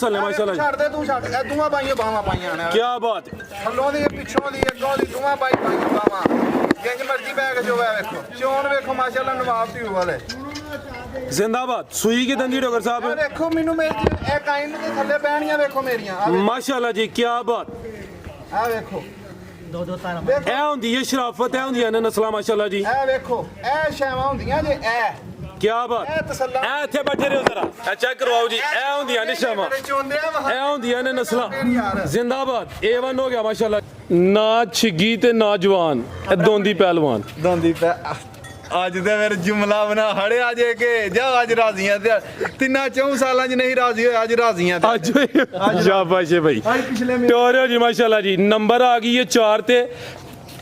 नस्ल है माशाल्लाह ਛੱਡ ਦੇ ਤੂੰ ਛੱਡ ਇਹ ਦੋਵਾਂ ਬਾਈਆਂ ਬਾਹਾਂ ਪਾਈਆਂ ਨੇ क्या बात है ਥੱਲੋਂ ਦੀ ਪਿੱਛੋਂ ਦੀ ਅੱਗੋਂ ਦੀ ਦੋਵਾਂ ਬਾਈਆਂ ਬਾਹਾਂ ਜਿੰਜ ਮਰਜ਼ੀ ਬੈਗ ਜੋ ਹੈ ਵੇਖੋ ਚੋਣ ਵੇਖੋ ਮਾਸ਼ਾਅੱਲਾ ਨਵਾਬ ਧੀ ਵਾਲੇ जिंदाबाद सुई की दंदी डॉक्टर ਇਹ साहब ਵੇਖੋ ਮੈਨੂੰ ਮੇਰੀ ਇਹ ਕਾਇਨ ਦੇ ਥੱਲੇ ਬਹਿਣੀਆਂ ਵੇਖੋ ਮੇਰੀਆਂ माशाल्लाह जी क्या बात ਆ ਵੇਖੋ ਇਹ ਹੁੰਦੀ ਹੈ ਸ਼ਰਾਫਤ ਇਹ ਹੁੰਦੀਆਂ ਨੇ ਨਸਲਾਂ ਮਾਸ਼ਾਅੱਲਾ ਜੀ ਇਹ ਵੇਖੋ ਇਹ ਸ਼ੈਵਾਂ ਹੁੰਦੀਆਂ ਜੇ ਇਹ क्या बात ਇਹ ਤਸੱਲਾ ਇਹ ਇੱਥੇ ਬੈਠੇ ਰਹੋ ਜ਼ਰਾ ਇਹ ਚੈੱਕ ਕਰਵਾਓ ਜੀ ਇਹ ਹੁੰਦੀਆਂ ਨੇ ਸ਼ਾਮਾਂ ਚੋਂਦੇ ਆ ਇਹ ਹੁੰਦੀਆਂ ਨੇ ਨਸਲਾਂ ਜ਼ਿੰਦਾਬਾਦ A1 ਹੋ ਗਿਆ ਮਾਸ਼ਾਅੱਲਾ ਨਾ ਛਿੱਗੀ ਤੇ ਨਾ ਜਵਾਨ ਇਹ ਦੋਂਦੀ ਪਹਿਲਵਾਨ ਦੋਂਦੀ ਪੈ ਅੱਜ ਤੇ ਫਿਰ ਜੁਮਲਾ ਬਣਾ ਹੜੇ ਅਜੇ ਕਿ ਜਾ ਅੱਜ ਰਾਜ਼ੀਆਂ ਤੇ ਤਿੰਨਾਂ ਚੌਂ ਸਾਲਾਂ 'ਚ ਨਹੀਂ ਰਾਜ਼ੀ ਹੋਏ ਅੱਜ ਰਾਜ਼ੀਆਂ ਤੇ ਅੱਜ ਸ਼ਾਬਾਸ਼ ਹੈ ਭਾਈ ਅੱਜ ਪਿਛਲੇ ਟੋਰਿਓ ਜੀ ਮਾਸ਼ਾਅੱਲਾ ਜੀ ਨੰਬਰ ਆ ਗਈ ਹੈ 4 ਤੇ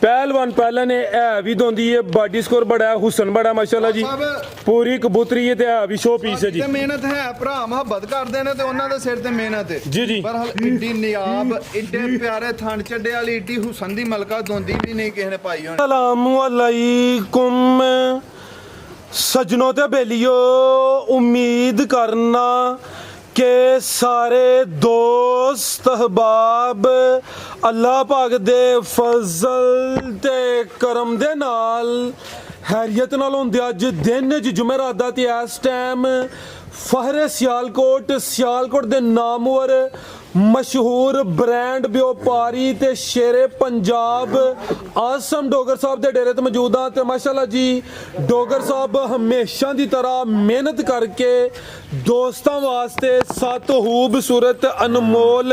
ਪਹਿਲਵਾਨ ਪਹਿਲਾਂ ਨੇ ਇਹ ਵੀ ਦੋਂਦੀ ਹੈ ਬਾਡੀ ਸਕੋਰ ਬੜਾ ਹੈ ਹੁਸਨ ਬੜਾ ਮਾਸ਼ਾਅੱਲਾ ਜੀ ਪੂਰੀ ਕਬੂਤਰੀ ਹੈ ਤੇ ਇਹ ਵੀ ਸ਼ੋ ਪੀਸ ਹੈ ਜੀ ਤੇ ਮਿਹਨਤ ਹੈ ਭਰਾ ਮੁਹੱਬਤ ਕਰਦੇ ਨੇ ਤੇ ਉਹਨਾਂ ਦੇ ਸਿਰ ਤੇ ਮਿਹਨਤ ਹੈ ਜੀ ਜੀ ਪਰ ਇੱਡੀ ਨਿਆਬ ਇੱਡੇ ਪਿਆਰੇ ਥਣ ਚੱਡੇ ਵਾਲੀ ਇੱਡੀ ਹੁਸਨ ਦੀ ਮਲਕਾ ਦੋਂਦੀ ਵੀ ਨਹੀਂ ਕਿਸੇ ਨੇ ਪਾਈ ਹੋਣੀ अस्सलामु अलैकुम सजनों ते बेलियो उम्मीद करना के सारे दोस्त अहबाब अल्लाह पाक दे फजल ते करम दे नाल हैरियत नाल होंदे अज दिन च जुमेरात दा ते इस टाइम फहरे सियालकोट दे नामवर मशहूर ब्रांड व्यापारी ते शेरे पंजाब आसम डोगर साहब दे डेरे ते मौजूद हाँ ते माशाल्लाह जी डोगर साहब हमेशा दी तरह मेहनत करके दोस्तां वास्ते सत खूबसूरत अनमोल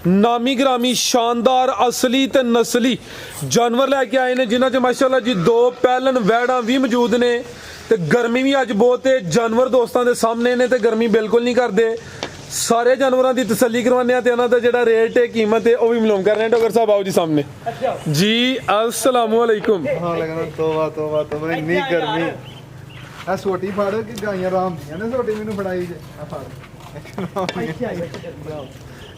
नामी ग्रामी शानदार असली ते नस्ली जानवर लैके आए ने जिन्हां च माशाल्लाह जी दो पैलन वैड़ां भी मौजूद ने ते गर्मी भी अज बहुत है जानवर दोस्तां दे सामने ने ते गर्मी बिल्कुल नहीं करदे सारे जानवरों की तसल्ली करवाने ते उन्हां दा जेहड़ा रेट है कीमत है वो भी मालूम कर रहे हैं डॉक्टर साहब आओ जी सामने जी अस्सलामु अलैकुम हाँ लगना तोबा इन्नी गर्मी आ सोटी फाड़ के गाइयां राम दियां ने सोटी मैनू फड़ाई जे आ फाड़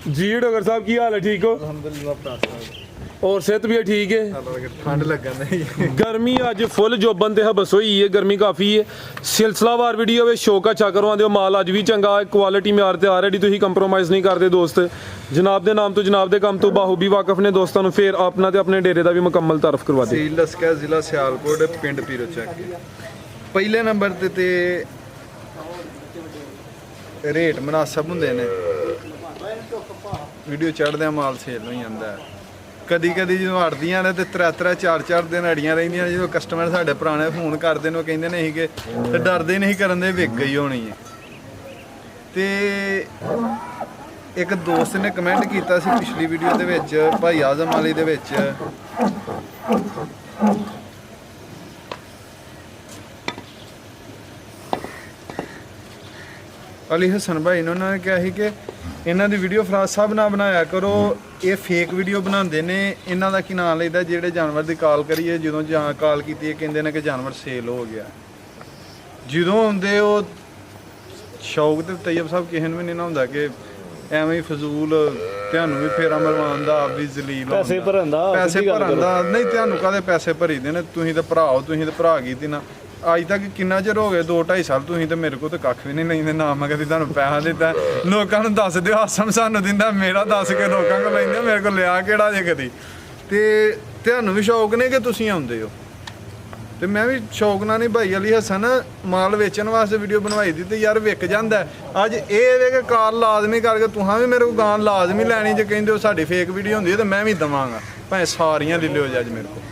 जी डॉक्टर साहब की हाल है ठीक हो अल्हम्दुलिल्लाह प्रार्थना और सेहत भी है ठीक है ठंड लगन नहीं गर्मी अज फुल जोबन ते हबस हुई है गर्मी काफ़ी है सिलसिलावार वीडियो वे शौक अच्छा करवाते हो माल अज भी चंगा है क्वालिटी म्यार ते ऑलरेडी तुसीं कंप्रोमाइज़ नहीं करते दोस्त जनाब दे नाम तो जनाब दे काम तो बाहूबी वाकफ ने दोस्तों नूं फिर अपना ते अपने डेरे दा भी मुकम्मल तारफ करवा दे तहसील लसका जिला सियालकोट पिंड पीरो चक पहले नंबर ते रेट मुनासब हुंदे ने वीडियो चढ़दे माल सेल हो जांदा है कदी कदी जो अड़दियां ने ते 3-3 4-4 दिन अड़ियां रहिंदियां जो कस्टमर साडे पुराने फोन करदे ने कहिंदे ने कि ते डरदे नहीं करन दे विक गई होनी है ते एक दोस्त ने कमेंट कीता सी पिछली वीडियो दे विच भाई आजम वाली दे विच अली हसन भाई ने उन्होंने कहा ਸੀ कि ਇਹਨਾਂ ਦੀ ਵੀਡੀਓ ਫਰਾਜ਼ ਸਾਹਿਬ ਨਾਲ ਬਣਾਇਆ ਕਰੋ ਇਹ ਫੇਕ ਵੀਡੀਓ ਬਣਾਉਂਦੇ ਨੇ ਇਹਨਾਂ ਦਾ ਕੀ ਨਾਂ ਲੈਦਾ ਜਿਹੜੇ ਜਾਨਵਰ ਦੀ ਕਾਲ ਕਰੀਏ ਜਦੋਂ ਜਾਂ ਕਾਲ ਕੀਤੀ ਕਹਿੰਦੇ ਨੇ ਕਿ ਜਾਨਵਰ ਸੇਲ ਹੋ ਗਿਆ ਜਦੋਂ ਆਉਂਦੇ ਉਹ ਸ਼ੌਕ ਤੇ ਤੈਯਬ ਸਾਹਿਬ ਕਿਸੇ ਨੂੰ ਵੀ ਨਹੀਂ ਨਾ ਹੁੰਦਾ ਕਿ ਐਵੇਂ ਹੀ ਫਜ਼ੂਲ ਤੁਹਾਨੂੰ ਵੀ ਫੇਰਾ ਮਰਵਾਉਣ ਦਾ ਆਪ ਵੀ ਜ਼ਲੀਲ ਪੈਸੇ ਭਰਨ ਦਾ ਨਹੀਂ ਤੁਹਾਨੂੰ ਕਾਹਦੇ ਪੈਸੇ ਭਰੀਦੇ ਨੇ ਤੁਸੀਂ ਤਾਂ ਭਰਾ ਹੋ ਤੁਸੀਂ ਤਾਂ ਭਰਾ ਕੀਤੀ ਨਾ ਅੱਜ ਤੱਕ ਕਿੰਨਾ ਚਿਰ ਹੋ ਗਿਆ 2-2.5 ਸਾਲ ਤੁਸੀਂ ਤੇ ਮੇਰੇ ਕੋਲ ਤਾਂ ਕੱਖ ਵੀ ਨਹੀਂ ਲੈਂਦੇ ਨਾ ਮੈਂ ਕਦੀ ਤੁਹਾਨੂੰ ਪੈਸਾ ਦਿੱਤਾ ਲੋਕਾਂ ਨੂੰ ਦੱਸ ਦਿਓ ਆਸਮ ਸਾਨੂੰ ਦਿੰਦਾ ਮੇਰਾ ਦੱਸ ਕੇ ਲੋਕਾਂ ਕੋਲ ਲੈਂਦੇ ਮੇਰੇ ਕੋਲ ਲਿਆ ਕਿਹੜਾ ਜੇ ਕਦੀ ਤੇ ਤੁਹਾਨੂੰ ਵੀ ਸ਼ੌਕ ਨੇ ਕਿ ਤੁਸੀਂ ਆਉਂਦੇ ਹੋ ਤੇ ਮੈਂ ਵੀ ਸ਼ੌਕ ਨਾਲ ਨਹੀਂ ਭਾਈ ਅਲੀ ਹਸਨ ਮਾਲ ਵੇਚਣ ਵਾਸਤੇ ਵੀਡੀਓ ਬਣਵਾਈ ਦੀ ਤੇ ਯਾਰ ਵਿਕ ਜਾਂਦਾ ਅੱਜ ਇਹ ਵੇ ਕਿ ਕਾਲ ਲਾਜ਼ਮੀ ਕਰਕੇ ਤੁਹਾਂ ਵੀ ਮੇਰੇ ਕੋਲ ਗਾਂ ਲਾਜ਼ਮੀ ਲੈਣੀ ਜੇ ਕਹਿੰਦੇ ਹੋ ਸਾਡੀ ਫੇਕ ਵੀਡੀਓ ਹੁੰਦੀ ਹੈ ਤੇ ਮੈਂ ਵੀ ਦਵਾਂਗਾ ਭਾਵੇਂ ਸਾਰੀਆਂ ਲੈ ਲਿਓ ਅੱਜ ਮੇਰੇ ਕੋਲ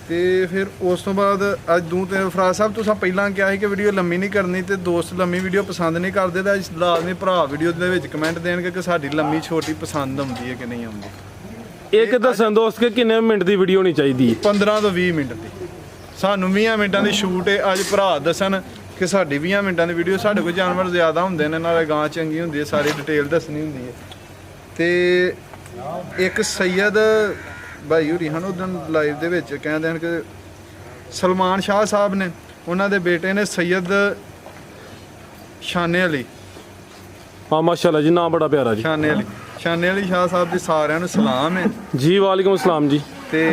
ਤੇ ਫਿਰ ਉਸ ਤੋਂ ਬਾਅਦ ਅੱਜ ਦੂੰ ਤੇ ਫਰਾਜ਼ ਸਾਹਿਬ ਤੁਸੀਂ ਪਹਿਲਾਂ ਕਿਹਾ ਸੀ ਕਿ ਵੀਡੀਓ ਲੰਮੀ ਨਹੀਂ ਕਰਨੀ ਤੇ ਦੋਸਤ ਲੰਮੀ ਵੀਡੀਓ ਪਸੰਦ ਨਹੀਂ ਕਰਦੇ ਤਾਂ ਲਾਜ਼ਮੀ ਭਰਾ ਵੀਡੀਓ ਦੇ ਵਿੱਚ ਕਮੈਂਟ ਦੇਣਗੇ ਕਿ ਸਾਡੀ ਲੰਮੀ ਛੋਟੀ ਪਸੰਦ ਆਉਂਦੀ ਹੈ ਕਿ ਨਹੀਂ ਆਉਂਦੀ ਇੱਕ ਦੱਸਣ ਦੋਸਤ ਕਿ ਕਿੰਨੇ ਮਿੰਟ ਦੀ ਵੀਡੀਓ ਹੋਣੀ ਚਾਹੀਦੀ ਹੈ 15 ਤੋਂ 20 ਮਿੰਟ ਦੀ ਸਾਨੂੰ 20 ਮਿੰਟਾਂ ਦੀ ਸ਼ੂਟ ਹੈ ਅੱਜ ਭਰਾ ਦੱਸਣ ਕਿ ਸਾਡੀ 20 ਮਿੰਟਾਂ ਦੀ ਵੀਡੀਓ ਸਾਡੇ ਕੋਲ ਜਾਨਵਰ ਜ਼ਿਆਦਾ ਹੁੰਦੇ ਨੇ ਨਾਲੇ ਗਾਂ ਚੰਗੀ ਹੁੰਦੀ ਹੈ ਸਾਰੀ ਡਿਟੇਲ ਦੱਸਣੀ ਹੁੰਦੀ ਹੈ ਤੇ ਇੱਕ ਸੈਯਦ ਭਾਈ ਹੋਰੀ ਹਨ ਉਦੋਂ ਲਾਈਵ ਦੇ ਵਿੱਚ ਕਹਿੰਦੇ ਹਨ ਕਿ ਸਲਮਾਨ ਸ਼ਾਹ ਸਾਹਿਬ ਨੇ ਉਹਨਾਂ ਦੇ ਬੇਟੇ ਨੇ ਸੈਯਦ ਸ਼ਾਨੇ ਅਲੀ हाँ माशाल्लाह जी नाम बड़ा प्यारा जी ਸ਼ਾਨੇ ਅਲੀ ਸ਼ਾਹ ਸਾਹਿਬ ਦੀ ਸਾਰਿਆਂ ਨੂੰ ਸਲਾਮ ਹੈ जी वालेकुम अस्सलाम जी ਤੇ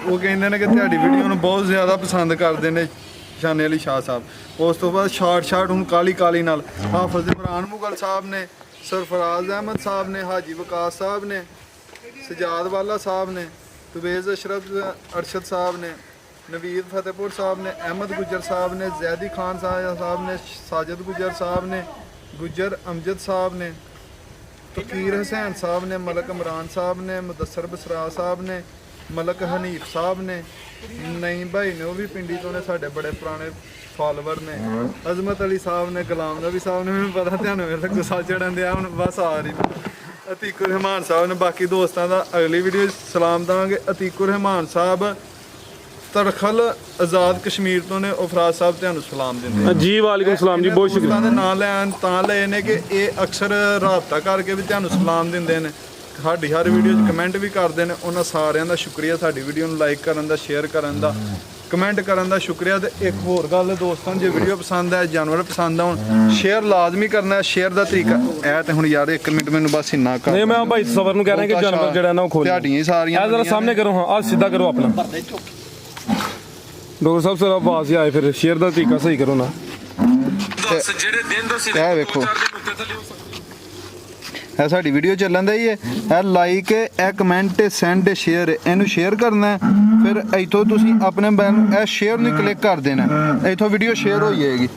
ਉਹ ਕਹਿੰਦੇ ਨੇ ਕਿ ਤੁਹਾਡੀ ਵੀਡੀਓ ਨੂੰ ਬਹੁਤ ਜ਼ਿਆਦਾ ਪਸੰਦ ਕਰਦੇ ਨੇ ਸ਼ਾਨੇ ਅਲੀ ਸ਼ਾਹ ਸਾਹਿਬ। ਉਸ ਤੋਂ ਬਾਅਦ ਸ਼ਾਟ ਹੁਣ ਕਾਲੀ ਨਾਲ ਹਾਫਿਜ਼ ਇਮਰਾਨ ਮੁਗਲ ਸਾਹਿਬ ਨੇ, ਸਰਫਰਾਜ਼ ਅਹਿਮਦ ਸਾਹਿਬ ਨੇ, ਹਾਜੀ ਵਕਾਸ ਸਾਹਿਬ ਨੇ, ਸਜਾਦ ਵਾਲਾ ਸਾਹਿਬ ਨੇ, ਤਵੇਜ਼ ਅਰਸ਼ਦ ਸਾਹਿਬ ਨੇ, ਨਵੀਦ ਫਤਿਹਪੁਰ ਸਾਹਿਬ ਨੇ, ਅਹਿਮਦ ਗੁੱਜਰ ਸਾਹਿਬ ਨੇ, ਜ਼ੈਦੀ ਖਾਨ ਸਾਹਿਬ ਨੇ, ਸਾਜਦ ਗੁੱਜਰ ਸਾਹਿਬ ਨੇ, ਗੁੱਜਰ ਅਮਜਦ ਸਾਹਿਬ ਨੇ, ਫਕੀਰ ਹੁਸੈਨ ਸਾਹਿਬ ਨੇ, ਮਲਕ ਇਮਰਾਨ ਸਾਹਿਬ ਨੇ, ਮੁਦੱਸਰ ਬਸਰਾ ਸਾਹਿਬ ਨੇ, ਮਲਕ ਹਨੀਫ ਸਾਹਿਬ ਨੇ, ਨਈਮ ਭਾਈ ਨੇ, ਉਹ ਵੀ ਪਿੰਡੀ ਤੋਂ ਨੇ, ਸਾਡੇ ਬੜੇ ਪੁਰਾਣੇ ਫਾਲੋਵਰ ਨੇ, ਅਜ਼ਮਤ ਅਲੀ ਸਾਹਿਬ ਨੇ, ਗੁਲਾਮ ਨਬੀ ਸਾਹਿਬ ਨੇ, ਮੈਨੂੰ ਪਤਾ ਤੁਹਾਨੂੰ ਮੇਰੇ ਗੁੱਸਾ ਚੜਨ ਦਿਆ ਹੁਣ ਬਸ ਆ ਰਹੀ। ਅਤੀਕੁਰ ਰਹਿਮਾਨ ਸਾਹਿਬ ਨੇ। ਬਾਕੀ ਦੋਸਤਾਂ ਦਾ ਅਗਲੀ ਵੀਡੀਓ 'ਚ ਸਲਾਮ ਦੇਵਾਂਗੇ। ਅਤੀਕੁਰ ਰਹਿਮਾਨ ਸਾਹਿਬ ਤਰਖਲ ਆਜ਼ਾਦ ਕਸ਼ਮੀਰ ਤੋਂ ਨੇ, ਉਹ ਫਰਾਜ਼ ਸਾਹਿਬ ਤੁਹਾਨੂੰ ਸਲਾਮ ਦਿੰਦੇ ਆ ਜੀ। ਵਾਲੇਕੁਮ ਸਲਾਮ ਜੀ, ਬਹੁਤ ਸ਼ੁਕਰੀਆ। ਦੇ ਨਾਂ ਲੈਣ ਤਾਂ ਲਏ ਨੇ ਕਿ ਇਹ ਅਕਸਰ ਰਾਬਤਾ ਕਰਕੇ ਵੀ ਤੁਹਾਨੂੰ ਸਲਾਮ ਦਿੰਦੇ ਨੇ, ਸਾਡੀ ਹਰ ਵੀਡੀਓ 'ਚ ਕਮੈਂਟ ਵੀ ਕਰਦੇ ਨੇ। ਉਹਨਾਂ ਸਾਰਿਆਂ ਦਾ ਸ਼ੁਕਰੀਆ, ਸਾਡੀ ਵੀਡੀਓ ਨੂੰ ਲਾਈਕ ਕਰਨ ਦਾ, ਸ਼ੇਅਰ ਕਰਨ ਦਾ, ਕਮੈਂਟ ਕਰਨ ਦਾ ਸ਼ੁਕਰੀਆ। ਤੇ ਇੱਕ ਹੋਰ ਗੱਲ ਦੋਸਤਾਂ, ਜੇ ਵੀਡੀਓ ਪਸੰਦ ਹੈ, ਜਾਨਵਰ ਪਸੰਦ ਆਉਣ, ਸ਼ੇਅਰ ਲਾਜ਼ਮੀ ਕਰਨਾ ਹੈ। ਸ਼ੇਅਰ ਦਾ ਤਰੀਕਾ ਇਹ ਤੇ ਹੁਣ ਯਾਰ 1 ਮਿੰਟ ਮੈਨੂੰ ਬਸ ਇੰਨਾ ਕਰ ਨਹੀਂ, ਮੈਂ ਭਾਈ ਸਬਰ ਨੂੰ ਕਹਿ ਰਿਹਾ ਕਿ ਜਾਨਵਰ ਜਿਹੜਾ ਨਾ ਉਹ ਖੋਲ ਤੁਹਾਡੀਆਂ ਸਾਰੀਆਂ ਜਰਾ ਸਾਹਮਣੇ ਕਰੋ। ਹਾਂ, ਆ ਸਿੱਧਾ ਕਰੋ ਆਪਣਾ। ਡਾਕਟਰ ਸਾਹਿਬ ਸਰ ਆਵਾਜ਼ ਆਏ, ਫਿਰ ਸ਼ੇਅਰ ਦਾ ਤਰੀਕਾ ਸਹੀ ਕਰੋ ਨਾ। ਜਿਹੜੇ ਦਿਨ ਦੋ ਇਹ ਵੇਖੋ, ਇਹ ਸਾਡੀ ਵੀਡੀਓ ਚੱਲਣ ਦਾ ਹੀ ਹੈ। ਇਹ ਲਾਈਕ, ਇਹ ਕਮੈਂਟ, ਸੈਂਡ, ਸ਼ੇਅਰ, ਇਹਨੂੰ ਸ਼ੇਅਰ ਕਰਨਾ ਹੈ। ਫਿਰ ਇੱਥੋਂ ਤੁਸੀਂ ਆਪਣੇ ਇਹ ਸ਼ੇਅਰ ਨੂੰ ਕਲਿੱਕ ਕਰ ਦੇਣਾ, ਇੱਥੋਂ ਵੀਡੀਓ ਸ਼ੇਅਰ ਹੋ ਜਾਏਗੀ।